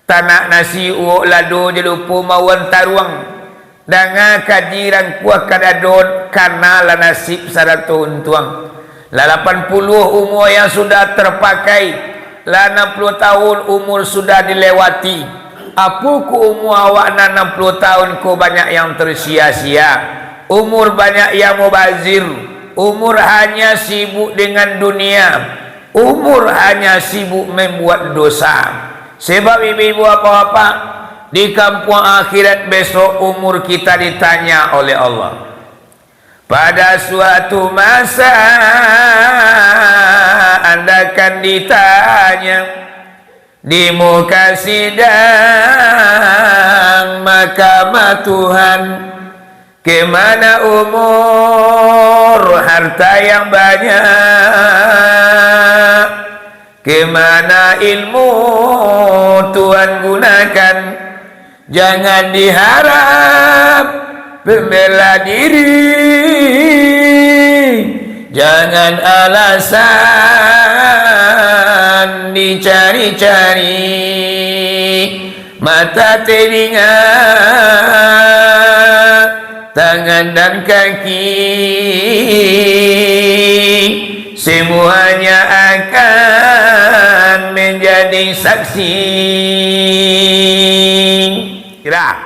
tanak nasi uok lado je lupa mawan taruang dengan kajiran kuah kadadon karena la nasib saratun tuang la 80 umur yang sudah terpakai, la 60 tahun umur sudah dilewati. Apa ku umur awak na 60 tahun ku banyak yang tersia-sia, umur banyak yang mubazir, umur hanya sibuk dengan dunia, umur hanya sibuk membuat dosa. Sebab ibu-ibu apa-apa, di kampung akhirat besok umur kita ditanya oleh Allah. Pada suatu masa Anda akan ditanya di muka sidang mahkamah Tuhan, kemana umur harta yang banyak, kemana ilmu Tuhan gunakan. Jangan diharap membela diri, jangan alasan dicari-cari, mata, telinga, tangan dan kaki semuanya akan menjadi saksi. Kira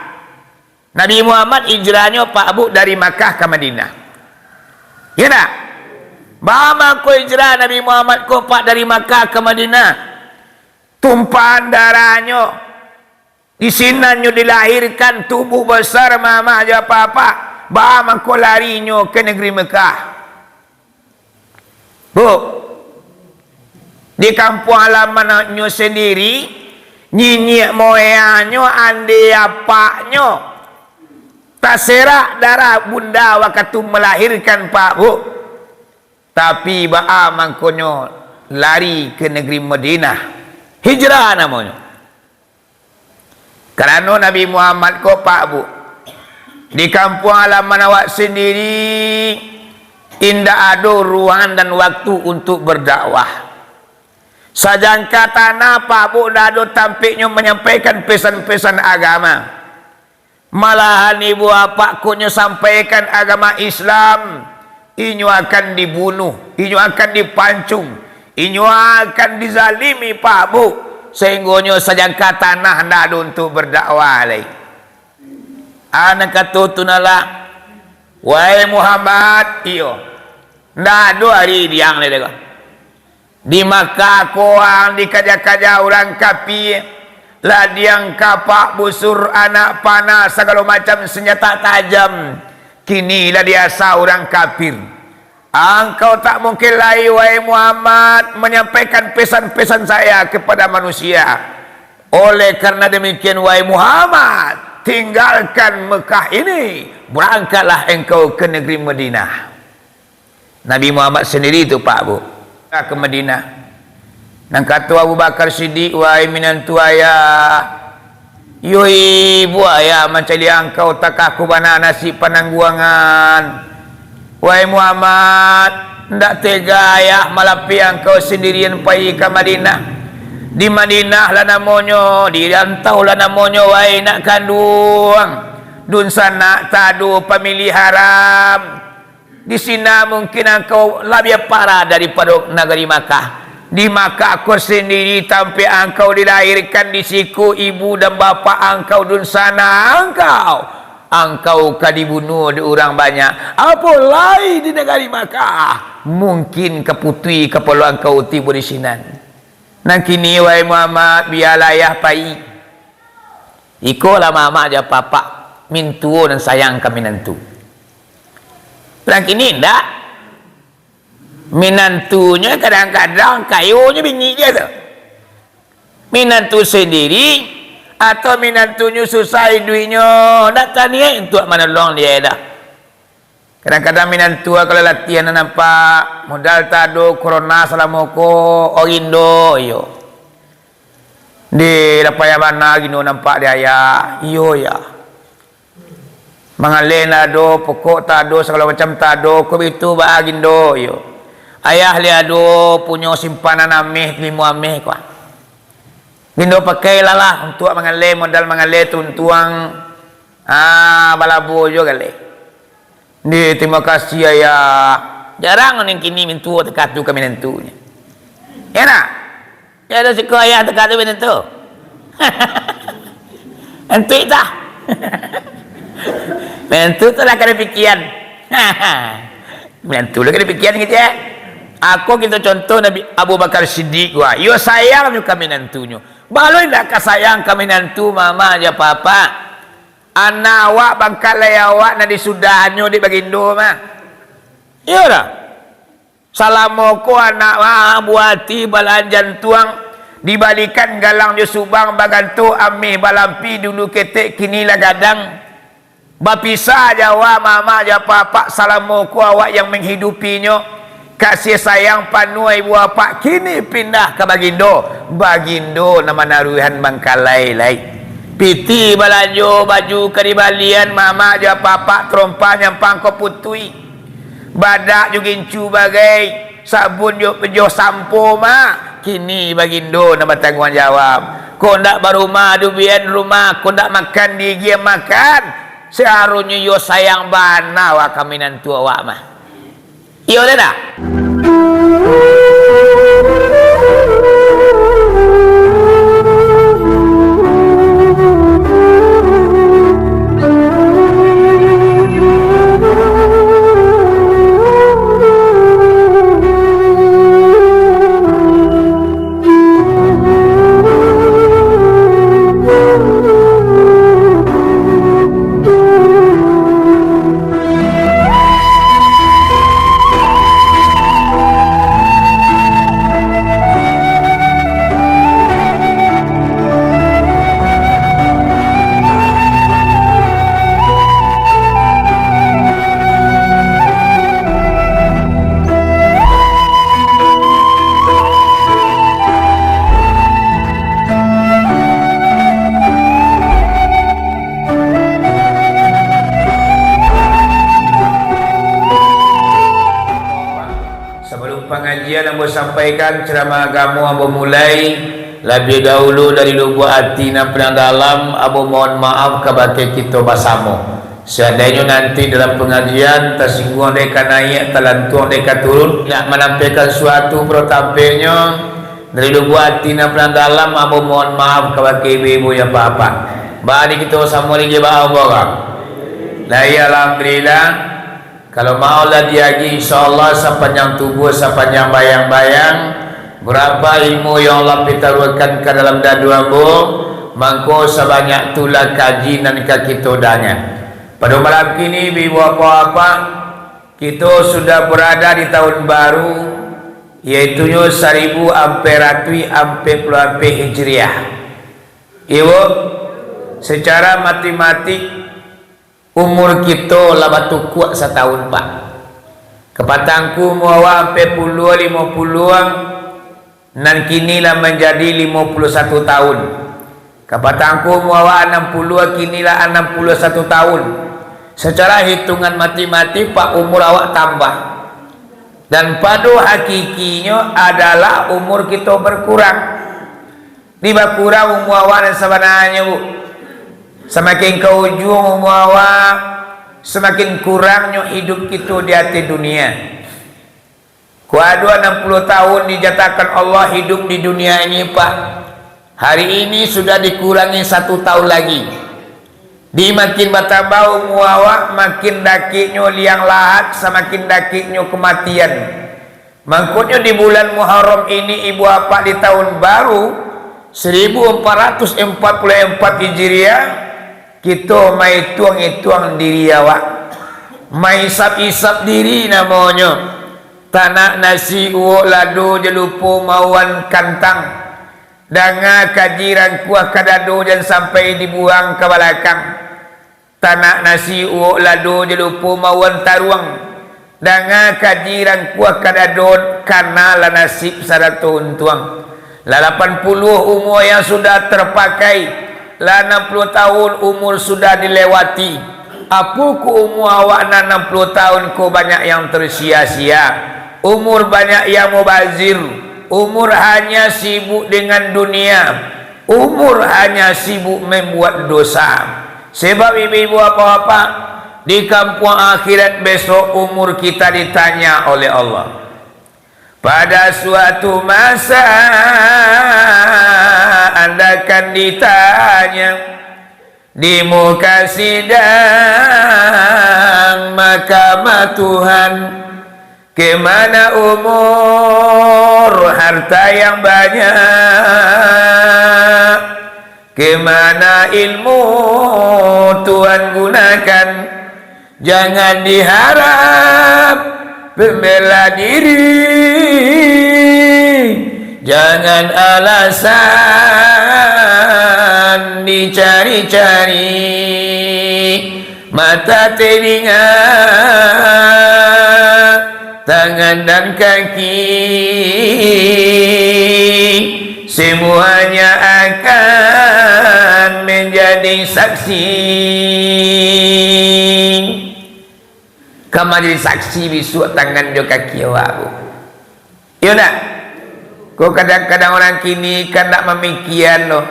Nabi Muhammad hijrahnya Pak Bu dari Makkah ke Madinah. Ya tak? Bama ko hijrah Nabi Muhammad ko Pak dari Makkah ke Madinah. Tumpahan darahnya di sinannya dilahirkan tubuh besar mama aja apa-apa. Bama ko larinya ke negeri Mekah. Bu, di kampung halamannya sendiri, nyinyik moyangnya, andi apaknya, tak serak darah bunda waktu melahirkan Pak Bu. Tapi ba'a mangkonyo lari ke negeri Madinah. Hijrah namanya. Kerana Nabi Muhammad ko Pak Bu, di kampung halaman awak sendiri indah ada ruangan dan waktu untuk berdakwah. Sajangka tanah Pak Bu dah ada tampiknya menyampaikan pesan-pesan agama. Malahan ibu apa kunya sampaikan agama Islam, inyo akan dibunuh, inyo akan dipancung, inyo akan dizalimi Pak Bu. Sehingga sajangka tanah dah ada untuk berdakwah lagi. Anak kata tunala, wahai Muhammad, iyo, ndak ada hari diang lagi. Di Makkah koang dikaja-kaja orang kafir, lah diang kapak busur anak panah segala macam senjata tajam. Kini lah biasa orang kafir. Engkau tak mungkin lagi wahai Muhammad menyampaikan pesan-pesan saya kepada manusia. Oleh karena demikian wahai Muhammad, tinggalkan Mekah ini, berangkatlah engkau ke negeri Madinah. Nabi Muhammad sendiri itu Pak Bu ke Madinah. Dan kata Abu Bakar Siddiq, wahai minantu ayah, yo ibu ayah macam dia engkau takah kubana nasi penangguangan. Wahai Muhammad, ndak tega ayah malapi engkau sendirian pergi ke Madinah. Di Madinah lah namanya, di rantau lah namanya, wahai nak kandung. Dun sana tadu pemilih haram. Di sini mungkin engkau lebih parah daripada negeri Makkah. Di Makkah aku sendiri sampai engkau dilahirkan di siku ibu dan bapa engkau dun sana engkau dibunuh di orang banyak. Apa lain di negeri Makkah? Mungkin keputui kepala engkau tiba di sini. Nah kini wahai Muhammad, biarlah ayah pai. Ikolah mama aja papa mintuo dan sayang kami nantu. Orang kini enggak. Minantunya kadang-kadang kayunya bingit dia tu. Minantu sendiri atau minantunya susah duitnya, nak tanya untuk menolong dia dah. Kadang-kadang minantu kalau latihan nampak modal tado corona salamoko orindo yo. Di lapaya mana gino nampak dia ya. Iyo ya. Mengalih nado pokok tado segala macam tado ko itu bagindo yo. Ayah liado punya simpanan ameh limu ameh ko. Gindo pakai lah untuk mangale modal mangale tuntuang balabu juga kali. Di terima kasih ya. Jarang orang kini mintu tekat tu kami nentunya. Ya nak? Ya ada sekolah tekat tu menentu. Entu itu. Menentu tu lah kena pikiran. Menentu lah kena pikiran gitu ya. Aku kita contoh Nabi Abu Bakar Siddiq gua. Yo sayang juga menentunya. Baloi dah kasayang kami nantu mama aja papa. Anak awak bangkalai awak na disudahannya di bagindo mah. Iya dah. Salamoko anak buati balanjan tuang dibalikan galang je subang bagantu amih balampi dulu ketek kini lah gadang. Bapisa jawa mama aja papa salamoko awak yang menghidupinya. Kasih sayang panuai ibu bapa kini pindah ke Bagindo nama naruhan bangkalai lai piti balanjo baju keribalian mama aja papa trompa nyampang ko putui badak jugincu bagai sabun jo pejo sampo ma kini Bagindo nama tanggungan jawab ko ndak barumah dubian rumah ko ndak makan di gia makan seharusnya yo sayang bana wa kami nantu awak mah iyo dah. Sampaikan ceramah agama Abu mulai lebih dahulu dari lubuk hati dan pedang dalam Abu mohon maaf kepada kita bersama. Seandainya nanti dalam pengajian tersinggung mereka naik telantuang mereka turun nak menampilkan suatu pertampilnya dari lubuk hati dan pedang dalam Abu mohon maaf kepada ibu-ibu yang apa-apa. Bagi kita sama lagi Allah. La ya alhamdulillah. Kalau maulah diagi insyaAllah sepanjang tubuh, sepanjang bayang-bayang berapa ilmu yang Allah pitarukan ke dalam dadu ambu mangko sebanyak itulah kaji dan kita danya. Pada malam kini ibu apa-apa kita sudah berada di tahun baru yaitu 1000 amperatui ampe puluh ampe hijriah. Ibu secara matematik umur kita lah batu kuat setahun pak. Kepatangku muawa sampai puluh 50 nan kini lah menjadi 51 tahun. Kepatangku muawa 60 kini lah 61 tahun. Secara hitungan matematik pak umur awak tambah. Dan pada hakikinya adalah umur kita berkurang. Tiba kurang umur awak dan sebenarnya bu. Semakin ke ujung umur awak, semakin kurangnya hidup kita di hati dunia. Kuadu 60 tahun dijatakan Allah hidup di dunia ini pak. Hari ini sudah dikurangi 1 tahun lagi. Di makin bertambah umur awak, makin dakiknya liang lahat, semakin dakiknya kematian. Mangkutnya di bulan Muharram ini ibu apa di tahun baru 1444 Hijriah. Kita mai tuang-tuang diri awak, mai isap-isap diri namanya. Tanak nasi uok lado jelupo mawan kantang, danga kajiran kuah kadado dan sampai dibuang ke belakang. Tanak nasi uok lado jelupo mawan taruang, danga kajiran kuah kadado karena la nasib sarato untuang. La 80 umur yang sudah terpakai, lah 60 tahun umur sudah dilewati. Apa ku umur awak 60 tahun ku banyak yang tersia-sia. Umur banyak yang mubazir. Umur hanya sibuk dengan dunia. umur hanya sibuk membuat dosa. Sebab ibu-ibu apa-apa, di kampung akhirat besok umur kita ditanya oleh Allah. Pada suatu masa Anda akan ditanya di muka sidang mahkamah Tuhan, kemana umur harta yang banyak, kemana ilmu Tuhan gunakan. Jangan diharap pembela diri, jangan alasan dicari-cari, mata, telinga, tangan dan kaki, semuanya akan menjadi saksi. Kamu jadi saksi besok tangan dan kaki awak. Ya nak? Kau kadang-kadang orang kini kan tak memikiran loh.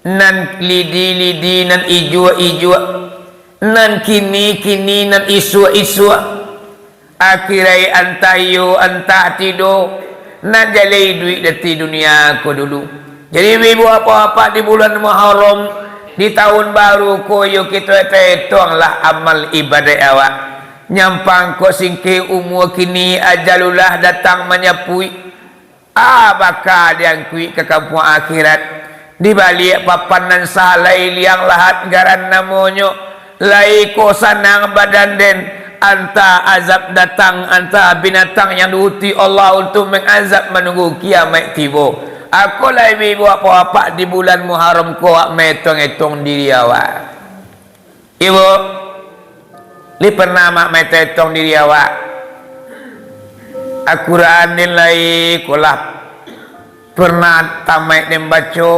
Nan lidi-lidi, nan ijua-ijua, nan kini-kini, nan isua-isua. Akhirai antayo, antah tido, nan jalai duit dari dunia aku dulu. Jadi ibu apa-apa di bulan Muharram, di tahun baru koyo kita tetonglah amal ibadah awak. Nyampang ko singke umur kini ajalullah datang menyapui. Bakal yang kui ke kampung akhirat. Di balik papanan salai liang lahat garan namonyo. Lai ko sanang badan den. Anta azab datang, anta binatang yang diuti Allah untuk mengazab menunggu kiamat tiba. Aku lah ibu apa-apa di bulan Muharram ko metong-etong diri awak. Ibu, li pernah mak metong diri awak. Al-Quran nilai kolak pernah tamat dan baca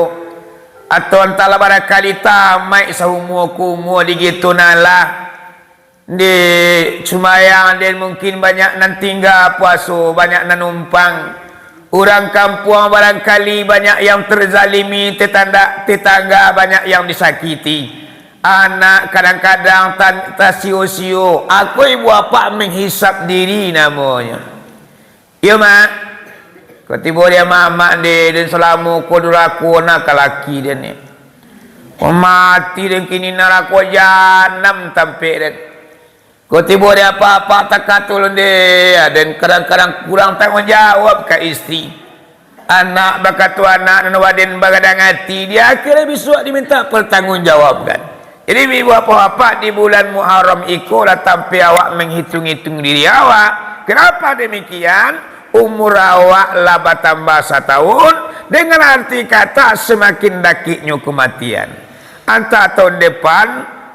atau entahlah barangkali tamat sahumuh-kumuh digitu nalah di Sumayang dan mungkin banyak nan tinggal puasa, banyak nan numpang. Orang kampung barangkali banyak yang terzalimi, tetangga banyak yang disakiti. Anak kadang-kadang tak sio-sio. Aku ibu apa menghisap diri namanya. Ya mak, kau tiba dia mak dia dan selama kau duraku nak laki dia ni. Kau mati dan kini naraku janam tampik dan. Kau tiba dia apa-apa tak katul dia dan kadang-kadang kurang tanggungjawab ke isteri. Anak bakatu anak dan waden bagadang hati dia akhirnya besok diminta pertanggungjawabkan. Jadi ibu apa-apa di bulan Muharram ikulah tampil awak menghitung-hitung diri awak. Kenapa demikian? Umur awak lah bertambah 1 tahun dengan arti kata semakin dakiknya kematian. Antara tahun depan,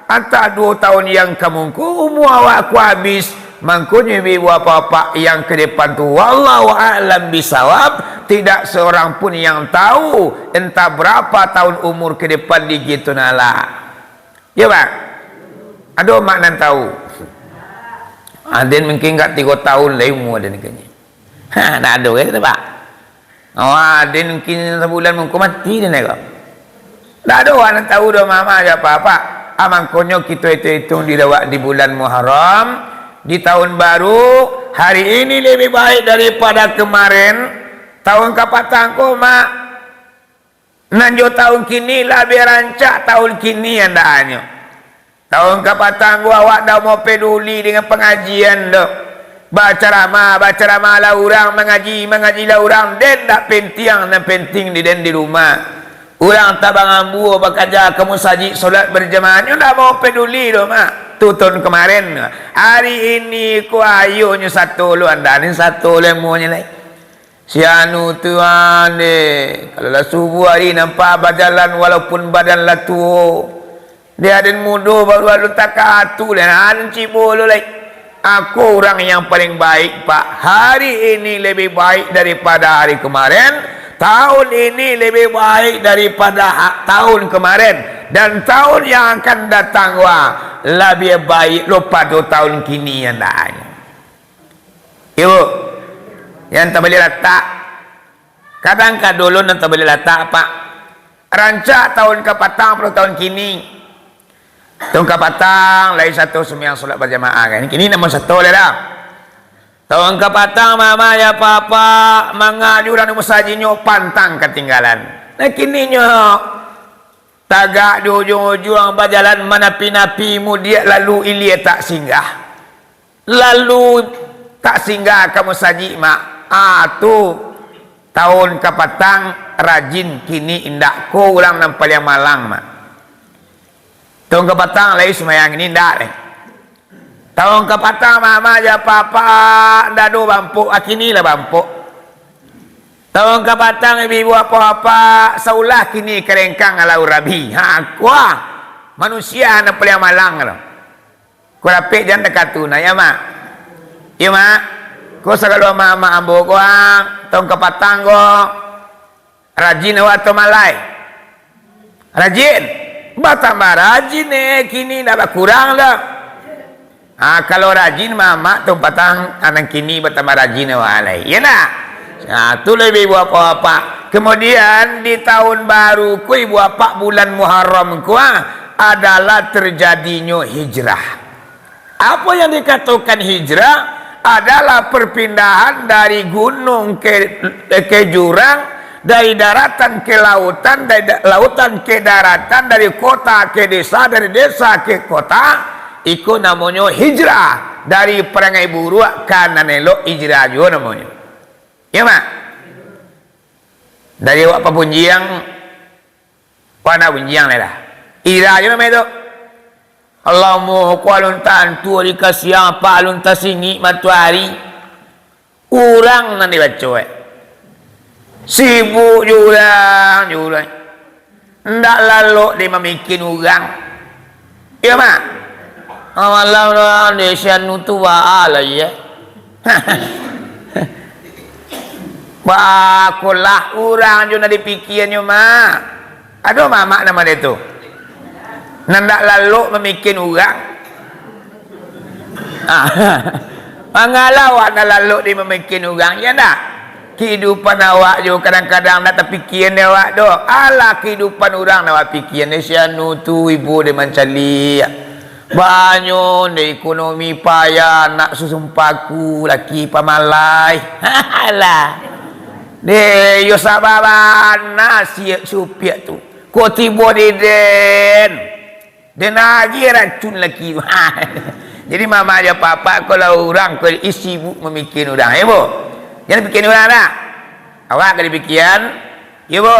antara 2 tahun yang kemungku umur awak aku habis. Mangkunya ibu apa-apa yang ke depan tu wallahu a'lam bisawab, tidak seorang pun yang tahu entah berapa tahun umur ke depan di gitu nala. Ya pak, ada makna tahu. Aden mungkin enggak 3 tahun lah umur aden kayaknya. Tak ada kan pak. Aden mungkin sebulan mungkin mati dia nak. Tak ada orang tahu dah mama aja apa-apa. Mangkonyo kita hitung dilawak di bulan Muharram, di tahun baru. Hari ini lebih baik daripada kemarin. Tahun kapatang ko mak. Nanjo tahun kini lah biar rancak tahun kini yang dah hanya. Tahun kapatang gua awak dah mau peduli dengan pengajian dah. Baca ramah lah orang mengaji lah orang. Den tak penting dan penting di rumah. Orang tabang ambu bekerja kamu saji solat berjamaah. Ni dah mau peduli dah mak. Tu tahun kemarin. Hari ini ku ayunya 1 lu anda ni 1 lemunya lagi. Si anu tuan deh. Kalau lah subuh hari nampak berjalan walaupun badan lah tu. Dia ada muda baru tak katu dan ada cibo lu lagi. Aku orang yang paling baik pak. Hari ini lebih baik daripada hari kemarin. Tahun ini lebih baik daripada tahun kemarin. Dan tahun yang akan datang lebih baik lupa 2 tahun kini yang dah. Ibu yang tak boleh letak. Kadang-kadang dulu yang tak boleh letak pak. rancak tahun kepatang 10 tahun kini. Tahun kepatang lain satu sembahyang solat berjamaah kan. Kini nombor satu dah. Tahun kepatang mama ya papa mangaju dan musajinyo pantang ketinggalan. Nah kini nyo tagak di ujung-ujung berjalan menapi-napi dia lalu ilia tak singgah. Lalu tak singgah kamu saji mak. Tu tahun kepatang rajin kini indak ko ulang nampal yang malang mak. Tahun kepatang lain semayang ini indak leh. Tahun kepatang mama aja papa dadu bampu kini lah bampu. Tahun kepatang ibu apa-apa saulah kini kerengkang ala urabi. Kuah manusia nampal yang malang lah. Ku rapik jangan dekat tu na ya mak. Ya mak. Ko sagalo mama ambo ko tahun kepatang ko rajin awak tu malai. Rajin. Batambah rajin kini dah kurang dah. Kalau rajin mama tu patang anak kini bertambah rajin walai. Ya nak. Tu lebih ibu apa-apa. Kemudian di tahun baru ku ibu apa bulan Muharram ku adalah terjadinya hijrah. Apa yang dikatakan hijrah adalah perpindahan dari gunung ke jurang, dari daratan ke lautan, dari lautan ke daratan, dari kota ke desa, dari desa ke kota. Iku namanya hijrah dari perangai buruk kanan elok hijrah juga namanya. Ya mak. Dari apa punjiang, wana punjiang lah. Hijrah juga namanya itu. Allahumma kualun tantu dikasih apa alun tasingi matahari. Urang nanti baca. Sibuk jurang. Ndak lalu dia memikin urang. Ya mak. Malam Indonesia nutu lah ya. Bakulah orang juga dipikirnya mak. Aduh mama nama dia tu. Nandak lalu memikin orang. Mangalau ada lalu dia memikin orang ya tak? Kehidupan awak juga kadang-kadang nak terfikir awak tu. Alah kehidupan orang nak fikir Indonesia nutu ibu dia mencari. Banyak de ekonomi payah nak susumpaku laki pamalai. Alah. De yo sababana si supiak tu. Ko tibo de den. Den lagi racun laki. Jadi mama aja papa kalau orang ke isi bu memikir orang. Ya bu. Jangan fikir orang dah. Awak kali pikiran. Ya bu.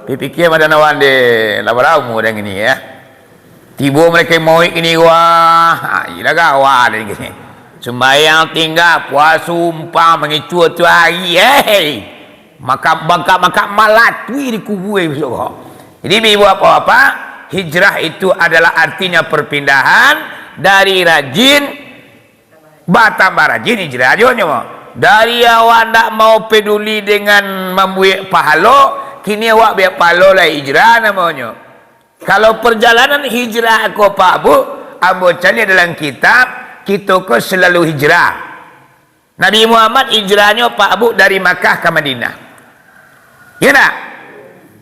Fikir pada nawan de labarau mu dengan ini ya. Tiba mereka mau ini wah, ilah kawan ni gini. Sembahyang tinggal puasa umpah mengicu tu hari, maka malatui di kubur besok. Jadi ibu apa-apa, hijrah itu adalah artinya perpindahan dari rajin batambah rajin hijrah aja. Dari awak tak mau peduli dengan membuat pahala, kini awak biar pahala lah hijrah namanya. Kalau perjalanan hijrah aku Pak Bu, Abu cari dalam kitab, kita ko selalu hijrah. Nabi Muhammad hijrahnya Pak Bu dari Makkah ke Madinah. Ya tak?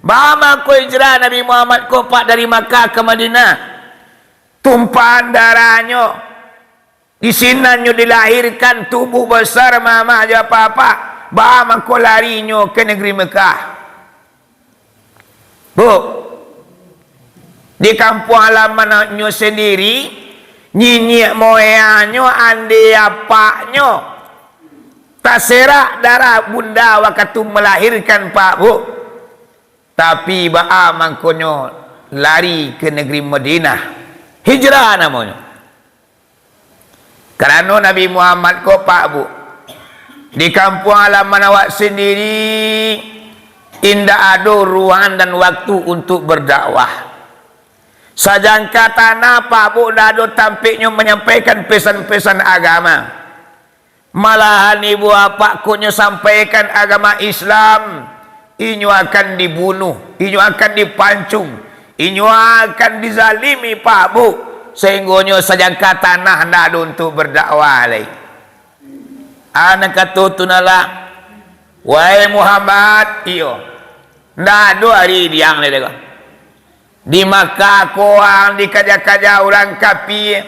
Bama ko hijrah Nabi Muhammad ko Pak dari Makkah ke Madinah. Tumpahan darahnya. Di sinannya dilahirkan tubuh besar mama aja apa-apa. Bama ko larinya ke negeri Mekah. Bu, di kampung halamannya sendiri nyinyik moyangnya andi apaknya tak serak darah bunda waktu melahirkan Pak Bu, tapi ba'a mangkonyo lari ke negeri Madinah, hijrah namanya. Kerana Nabi Muhammad ko Pak Bu, di kampung halaman awak sendiri indah ada ruang dan waktu untuk berdakwah. Sajangka tanah Pak Bu dah ada tampiknya menyampaikan pesan-pesan agama. Malahan ibu apa kunya sampaikan agama Islam, inyo akan dibunuh, inyo akan dipancung, inyo akan dizalimi Pak Bu. Sehingga sajangka tanah dah ada untuk berdakwah lagi. Anak kata tunala, wahai Muhammad, iyo Ndak ada hari diang ni dia. Di Makkah korang dikaja-kaja orang kafir,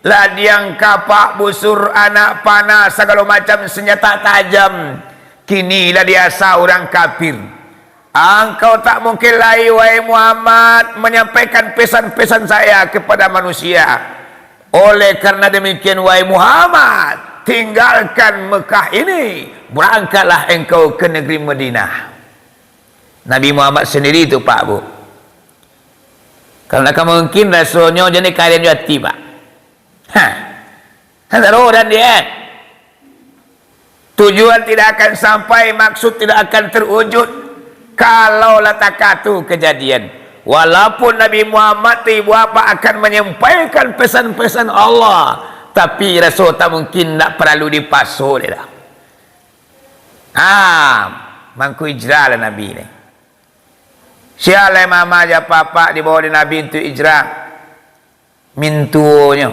lah diang kapak busur anak panah segala macam senjata tajam. Kini lah biasa orang kafir. Engkau tak mungkin lagi wahai Muhammad menyampaikan pesan-pesan saya kepada manusia. Oleh karena demikian wahai Muhammad, tinggalkan Mekah ini, berangkatlah engkau ke negeri Madinah. Nabi Muhammad sendiri itu Pak Bu. Karena kamu mungkin rasanya jadi kalian jati Pak. Taruh dan dia. Tujuan tidak akan sampai, maksud tidak akan terwujud kalau letakatu kejadian. Walaupun Nabi Muhammad ibu apa akan menyampaikan pesan-pesan Allah, tapi Rasul tak mungkin tak perlu dipasuk dia. Mangku hijrah lah Nabi ni. Siapa mama aja papa dibawa di Nabi untuk hijrah mintunya.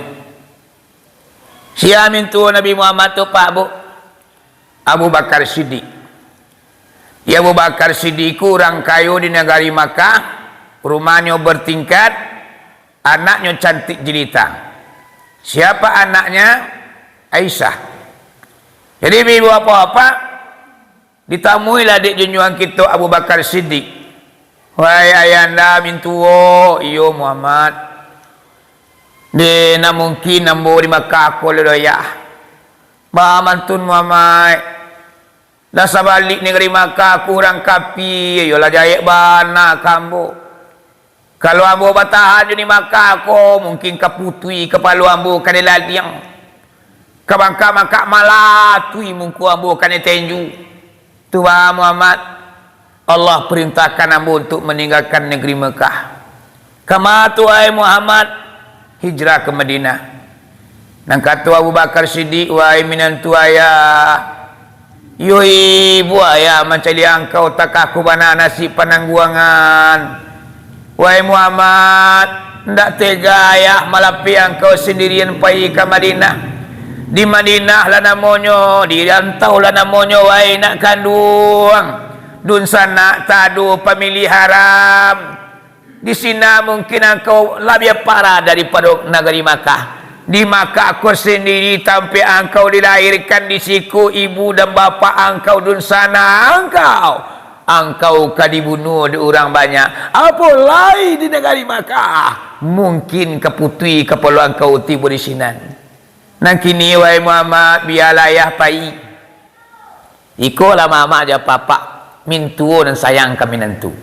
Siapa mintu Nabi Muhammad tu Pak Bu? Abu Bakar Siddiq. Ya Abu Bakar Siddiq orang kayu di negari Makkah, rumahnya bertingkat, anaknya cantik jelita. Siapa anaknya? Aisyah. Jadi ibu apa-apa ditamuilah adik junjungan kita Abu Bakar Siddiq. Wahai ayanda mintuo, iyo Muhammad. Dia nak mungkin nambo di Makkah aku ledoyah. Mantun Muhammad. Dah sabalik negeri Makkah kurang kapi, yolah jaya bana kambo. Kalau ambo batahan di Makkah aku mungkin kaputui kepalu ambo kane ladiang. Kabangka Makkah malatui mungku ambo kane tenju. Tuhan Muhammad, Allah perintahkan ambo untuk meninggalkan negeri Makkah. Kama tuai Muhammad hijrah ke Madinah. Nang kata Abu Bakar Siddiq, wahai minantu ayah, yo ibu ayah mencari engkau tak aku bana nasi penangguangan. Wahai Muhammad, ndak tega ayah malapi engkau sendirian pergi ke Madinah. Di Madinah lah namanya, di rantau lah namanya wahai nak kandung. Dun sana tadu pemilih haram. Di sini mungkin engkau lebih parah daripada negeri Makkah. Di Makkah aku sendiri sampai engkau dilahirkan di siku ibu dan bapa engkau dun sana engkau dibunuh di orang banyak. Apa lain di negeri Makkah? Mungkin keputui kepala engkau tiba di sini. Nang kini wahai Muhammad biarlah ayah pai. Ikolah mama aja papa mintuo dan sayang kami nantu.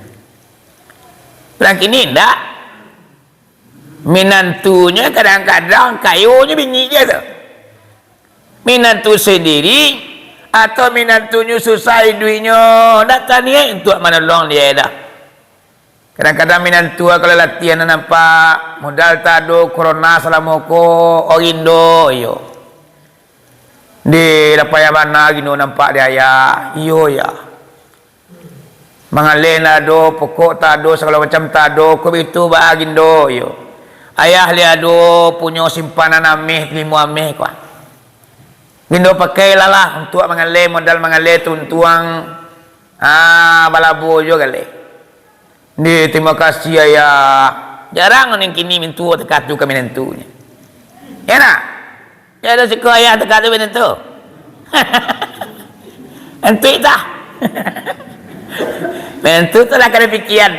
Nang kini ndak. Minantunya kadang-kadang kayunya bingit je tu. Minantu sendiri atau minantunya susah duitnya, datang ni untuk menolong dia dah. Kadang-kadang minantu kalau latihan nampak modal tado corona salamoko orindo yo. Di lapaya mana gino nampak dia ya. Iyo ya. Mangalena do pokok tado segala macam tado ko itu bagindo yo. Ayah lihat do punya simpanan ameh 5 ameh kuan. Gindo pakailah lah untuk mengale modal mengale tuntuang balabu jo gale. Ni terima kasih ayah. Jarang orang kini mintu tekat tu kami nentunya. Ya nak? Ya ada siko ayah tekat tu menentu. Entu dah. Menentu tu lah kena pikiran.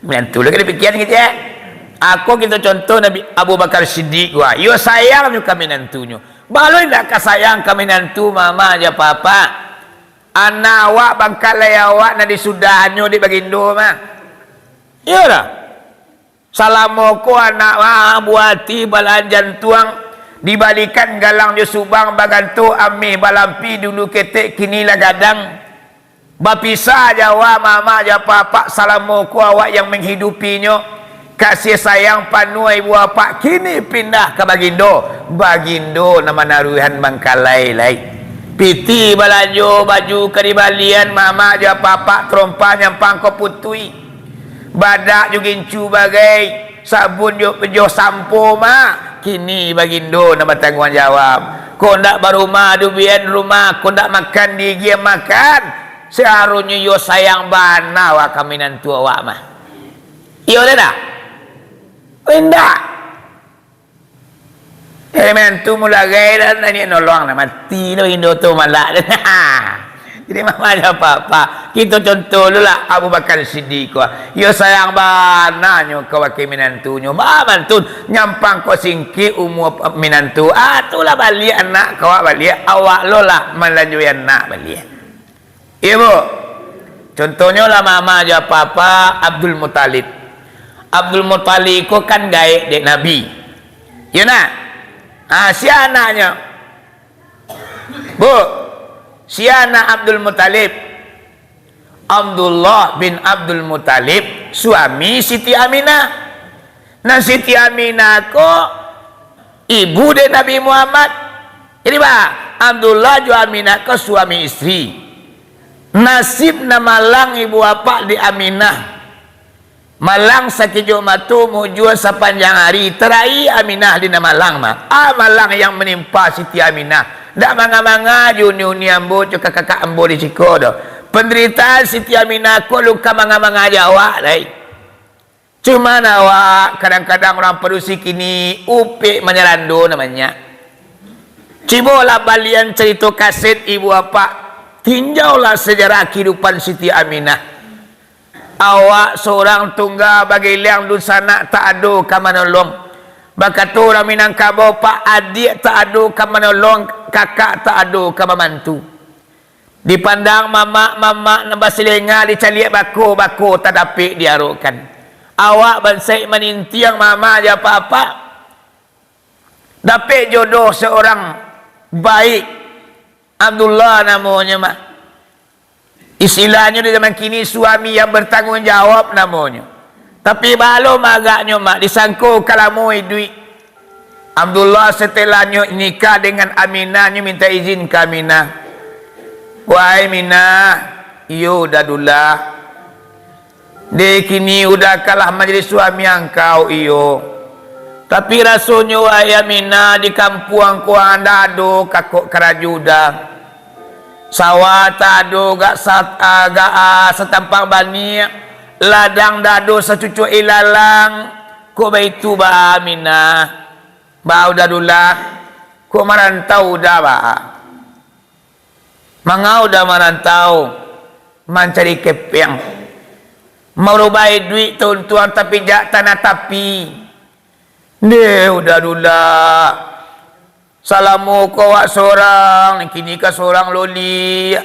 Menentu lah kena pikiran gitu ya. Aku kita contoh Nabi Abu Bakar Siddiq gua. Yo sayang kami nantunya. Baloi ndak kasayang kami nantu mama aja papa. Anak awak bangkalai awak na disudahannya di bagindo mah. Iya dah. Salamoko anak buati balanjan tuang dibalikan galang di subang bagantu amih balampi dulu ketek kini lah gadang. Bapisa jawa mama aja papa salamoko awak yang menghidupinya. Kasih sayang panu ibu bapa kini pindah ke Bagindo. Bagindo nama naruhan Bangkalai lai. Piti balanjo baju keribalian mama aja papa trompah nyampang ko putui. Badak jugincu bagai sabun jo pejo sampo ma. Kini Bagindo nama tanggungan jawab. Kau ndak barumah dubian rumah, kau ndak makan di gia makan. seharusnya yo sayang bana wa kaminan tua wa mah. Iyo dah. Enggak. Menantu mula gaya dan ini nolong na mati lo Indo tu malak. Jadi mama ada apa-apa. Kita contoh dulu lah Abu Bakar Siddiq. Yo sayang bana nyo kawaki minantunyo. Mantu nyampang ko singki umur minantu. Itulah balik anak kawak balik. Awak lo lah melanjut anak balik. Ibu. Contohnya lah mama ada apa-apa Abdul Muttalib. Abdul Muttalib ko kan gaib dek Nabi. Ya nak? Si anaknya. Bu. Si anak Abdul Muttalib, Abdullah bin Abdul Muttalib, suami Siti Aminah. Nah Siti Aminah ko ibu dari Nabi Muhammad. Jadi Abdullah juga Aminah ko suami istri. Nasib na malang ibu apa di Aminah. Malang sakit matu mujur sepanjang hari. Terai Aminah di Malang mah. Malang yang menimpa Siti Aminah. Tak manga-manga uni ambo cuka kakak ambo di Ciko dah. Penderitaan Siti Aminah ko luka manga-manga Jawa dai. Cuma awak kadang-kadang orang perusi kini upik menyelando namanya. Cibola balian cerita kaset ibu apa. Tinjaulah sejarah kehidupan Siti Aminah. Awak seorang tunggal bagi liang dusana tak ada kamanolong. Bakatu orang Minangkabau pak adik tak ada ke menolong, kakak tak ada ke membantu. Dipandang mama nabasilenga dicaliak bako tak dapat diarukan. Awak bansai menintiang mama aja apa-apa. Dapat jodoh seorang baik. Abdullah namanya mah. Istilahnya di zaman kini suami yang bertanggungjawab namanya. Tapi balom agaknya mak disangkut kalamu duit. Abdullah setelahnya nikah dengan Aminah, minta izin ke Aminah. Wahai Aminah, iyo udah dulah. Dek kini udah kalah majlis suami engkau iyo. Tapi rasanya wahai Aminah di kampung ku anda ado kakok kerajuda. Sawah tak ado gak setampang banyak. Ladang dado secucu ilalang ko baitu ba Aminah ba udah ko marantau dah ba mangau dah marantau mencari kepeng merubai duit tuan-tuan tapi jak tanah tapi ne udah salamu ko wak seorang kini ka seorang loli.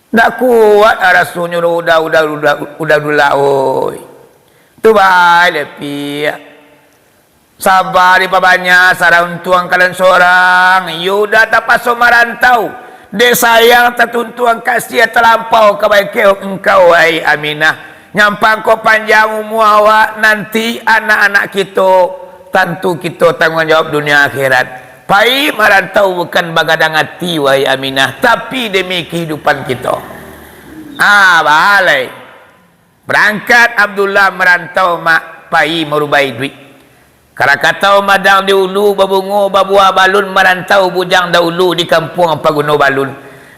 Tak kuat rasanya udah oi. Tu baik lepi. Sabar di banyak sarang tuang kalian seorang. Yuda tak pasal marantau. Dia sayang tertuntuang kasih terlampau kebaik engkau wahai Aminah. Nyampang kau panjang umur awak nanti anak-anak kita tentu kita tanggungjawab dunia akhirat. Pai merantau bukan bagadang hati wahai Aminah, tapi demi kehidupan kita. Balai. Berangkat Abdullah merantau mak pai merubai duit. Kalau kata madang di ulu babungo babua balun merantau bujang dahulu di kampung Paguno Balun.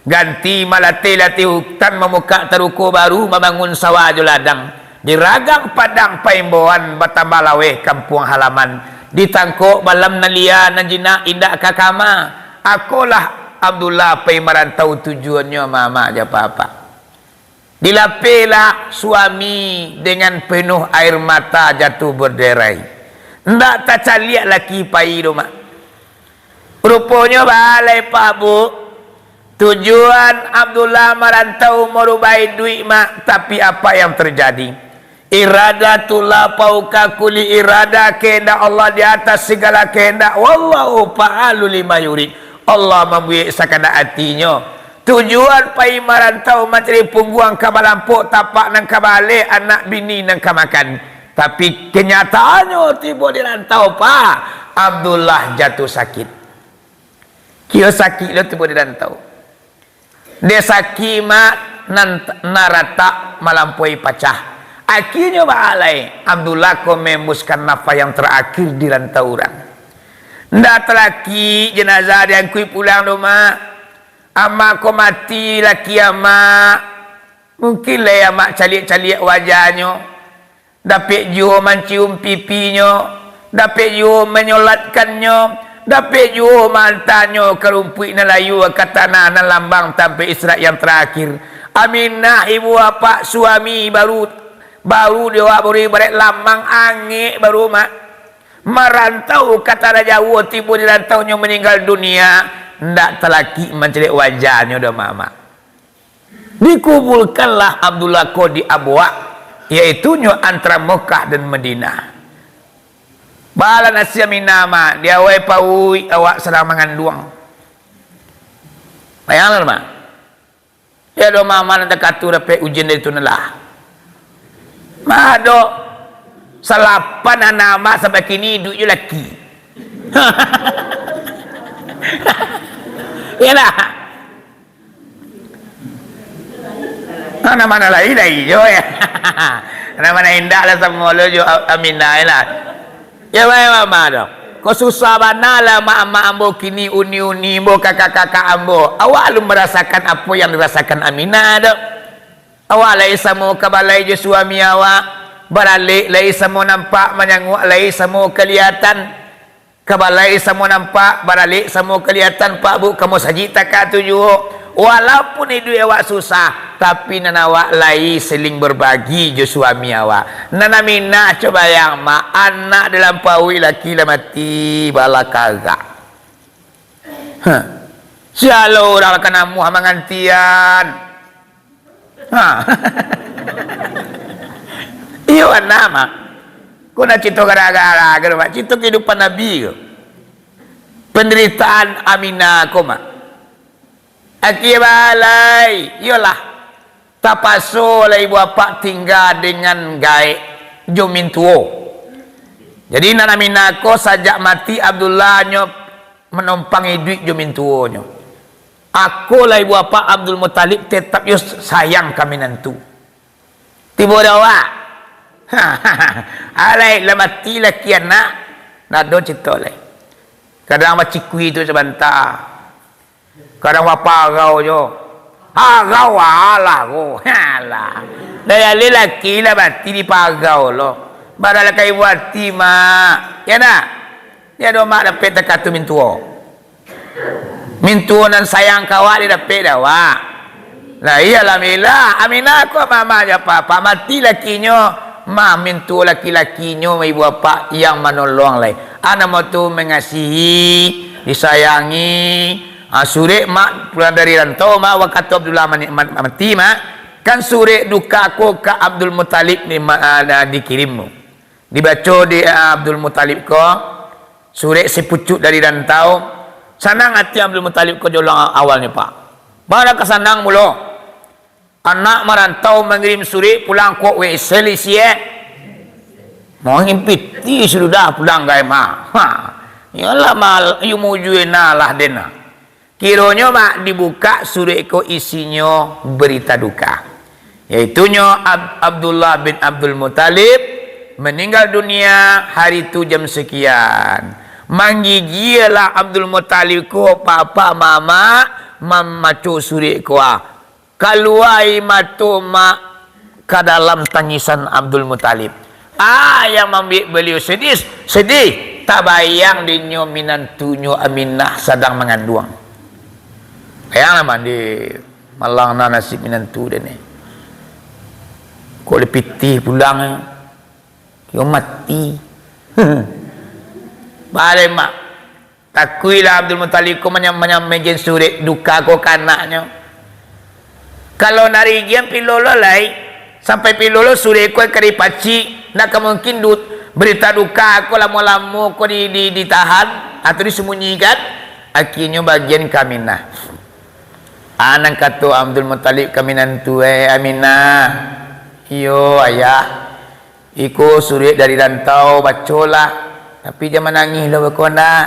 Ganti malati-lati hutan memuka teruko baru membangun sawah juladang. Di ragang padang paimboan Batambalaweh kampung halaman. Ditangkuk malam nalia najina indak kakama. Akulah Abdullah pai merantau tujuannya mama aja apa-apa. Dilapilah suami dengan penuh air mata jatuh berderai. Ndak tak caliak laki pai rumah. Rupanya balai Pak Bu. Tujuan Abdullah merantau merubai duit mak, tapi apa yang terjadi? Iradatullah pauka kuli irada, kehendak Allah di atas segala kehendak. Wallahu fa'alu lima yurid. Allah membuat sekadar hatinya. Tujuan pai merantau mencari pungguang kabalampuk tapak nang kabale anak bini nang kamakan. Tapi kenyataannya tiba di rantau Pak Abdullah jatuh sakit. Kira sakit lo tiba di rantau. Dia sakit mak narata melampaui pecah. Akhirnya balai Abdullah kau membuskan nafas yang terakhir di rantau orang. Ndak terlaki jenazah yang kui pulang rumah. Amak ko mati laki amak. Mungkin lah amak caliak-caliak wajahnya. Dapat juga mencium pipinya. Dapat juga menyolatkannya. Dapat juga mantannya kerumpui na layu ke tanah na lambang sampai Isra yang terakhir. Aminah ibu bapa suami baru dia beri balik lambang angin baru mak merantau kata raja tiba di rantaunya meninggal dunia. Ndak telaki mencelik wajahnya dah mama. Dikubulkanlah Abdullah ko di Abwa, yaitu antara Mekah dan Madinah. Bala nasi minama dia wai paui awak sedang mengandung. Bayangkan mak. Ya do mama nanti katu dapat ujian dari tunalah. Mado salapan nama sampai kini duduk laki. Yalah. Mana lagi jo ya. Mana indah lah semua lo jo aminah lah. Ya baik mama dong. Kau susah banalah mak ambo kini uni ambo kakak ambo. Awak lu merasakan apa yang dirasakan Aminah dong. Awak lai samo kabalai je suami awak. Beralik lai samo nampak menyanguk lai samo kelihatan. Kabalai semua nampak, baralik semua kelihatan Pak Bu, kamu saji tak tujuh. Walaupun hidup awak susah, tapi nana awak lai seling berbagi je suami awak. Nana minah coba yang mak anak dalam paui laki lah mati bala kagak. Sialo orang kena muah mengantian. Iyo nama. Kau nak cerita gara-gara cerita kehidupan Nabi ke? Penderitaan Aminah kau mak. Akibalai, iyalah. Tapaso lah ibu bapa tinggal dengan gaib jomin tuo. Jadi Nana Aminah kau sajak mati Abdullah nyo menumpangi duit jomin tuo nyo. Aku lah ibu bapa Abdul Muttalib tetap yo sayang kami nantu. Tiba dawa. Alai lah mati laki anak nak do cerita lai. Kadang macam kui tu sebentar. Kadang apa kau jo. Kau alah ko. Halah. Daya lelaki lah mati di pagau lo. Badal kai wati mak. Ya nak. Dia do mak dapat dekat tu mintuo. Mintuo nan sayang kawak dia dapat dah wak. Lah iyalah mila. Aminah ko mama aja papa mati lakinya. Mintu laki-lakinya ibu bapa yang menolong lai. Anak mau tu mengasihi, disayangi. Suri mak pulang dari rantau mak waktu Abdullah mati mak kan suri duka aku ke Abdul Muttalib ni dikirimmu. Dibaca di Abdul Muttalib ko suri sepucuk dari rantau. Senang hati Abdul Muttalib ko jolang awalnya pak. Baru kesenang mulu. Anak merantau mengirim suri pulang kok selisia. Mau ngimpiti sudah pulang gaya mah. Yalah mal you mujuina lah dena. Kironya mak dibuka suri ko isinya berita duka. Yaitunya Abdullah bin Abdul Muttalib meninggal dunia hari itu jam sekian. Manggigialah Abdul Muttalib ko papa mama mamacu suri ko kaluai matuma ke dalam tangisan Abdul Muttalib. Yang membuat beliau sedih tabayang dinyo minantunyo Aminah sedang mengandung. Bayang nama di malang na nasib minantu dia ni. Kau lepiti pulang kau mati. Balik mak takuilah Abdul Muttalib kau menyammejen surik duka kau kanaknya. Kalau nari gian pilolo lai sampai pilolo suri ko kari paci nak mungkin berita duka aku lama-lama ko ditahan atau disembunyikan akhirnya bagian Aminah. Anak kata Abdul Muttalib kaminan tu Aminah. Iyo ayah. Iko suri dari rantau bacolah tapi dia menangis lo berkona.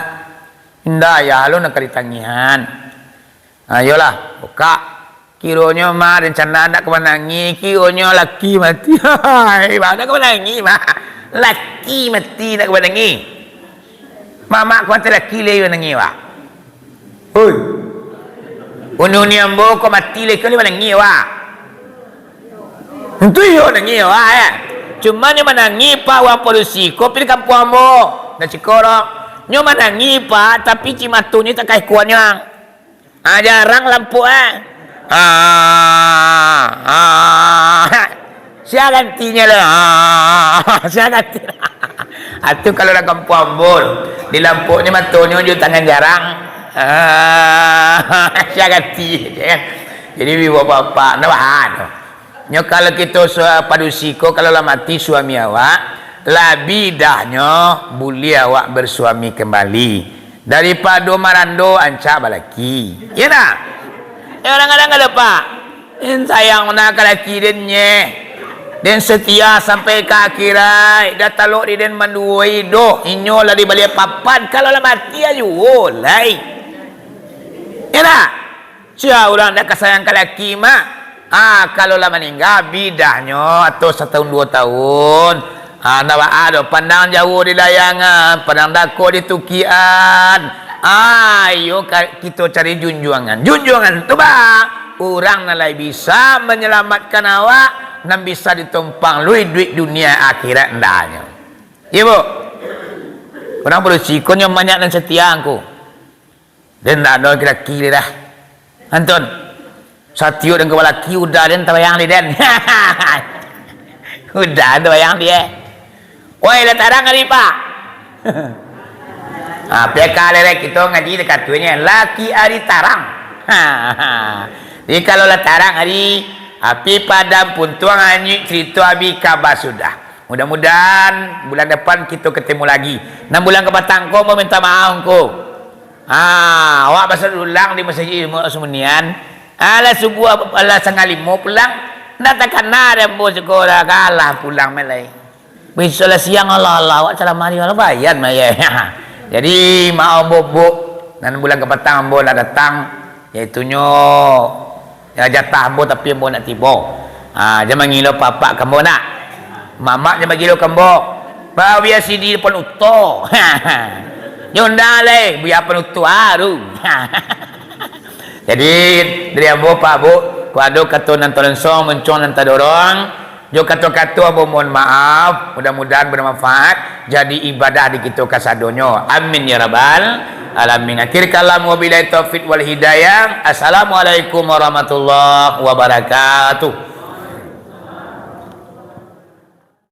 Indah ayah lo nak kari tangihan. Ayolah buka. Kironya mah rencana nak kemenangi, kironya laki mati. Hai, mana kemenangi mah? Laki mati nak kemenangi. Mama kau laki lagi menangi wak. Oi. Unu ni ambo ko mati le kali mana ngiwa. Itu yo na ngiwa ya. Cuma nyo manangi pa wa polisi ko pili kampung ambo na Cikoro. Nyo manangi pa tapi cimatu ni tak kai kuanya. Jarang lampu Saya gantinya lah. Saya ganti. Itu kalau dah kampung ambo di lampu ni matunya jo tangan jarang. Saya ganti kan. Jadi bapak-bapak nabahan. Nyo kalau kita padusiko kalau lah mati suami awak, lebih dahnya boleh awak bersuami kembali daripada marando anca balaki. Ya tak? Orang-orang ada pak. Sayang nak laki dennya. Dan setia sampai ke akhirat. Dah taluk di den manduai doh. Inyo lah di balik papan. Kalau lah mati aja. Oh, lai. Ya tak? Siapa orang dah kesayang ke laki mak. Kalau lah meninggal bidahnya atau 1 tahun 2 tahun. Nak ada pandang jauh di layangan, pandang dako di tukian. Ayo kita cari junjungan. Junjungan tu bah. Orang nalai bisa menyelamatkan awak, dan bisa ditumpang lui duit dunia akhirat ndanya. Ya bu. Orang bersikonya banyak dan setia aku. Dan tak ada kira-kira dah. Anton. Satyo dan kepala ki udah dan tabayang di den. Udah tabayang dia. Woi, dah tarang hari pak. Peka lelek kita ngaji dekat tuanya laki hari tarang. Jadi kalau lah tarang hari api padam pun tuang anjing cerita abi kabar sudah. Mudah-mudahan bulan depan kita ketemu lagi. 6 bulan ke batang kau mau minta maaf kau. Awak pasal ulang di masjid Semenian. Ala subuh ala sangalimo pulang natakan nada bo sekolah kalah pulang melai bisalah siang Allah awak salam mari Allah bayan maya. Jadi mau bobo dan bulan kepatang ambo nak datang iaitunya ya jatah ambo tapi ambo nak tiba. Jangan ngilo papa kambo nak mamak jangan ngilo kambo ba biar sidi depan uto. Nyonda le biar penutu aru. Jadi dari ambo pak bu, kuado kata nantolan song mencong nanti dorong, jo kata ambo mohon maaf, mudah-mudahan bermanfaat, jadi ibadah di kita kasadonyo. Amin ya rabbal alamin. Akhir kalam wabillahi taufik wal hidayah. Assalamualaikum warahmatullahi wabarakatuh.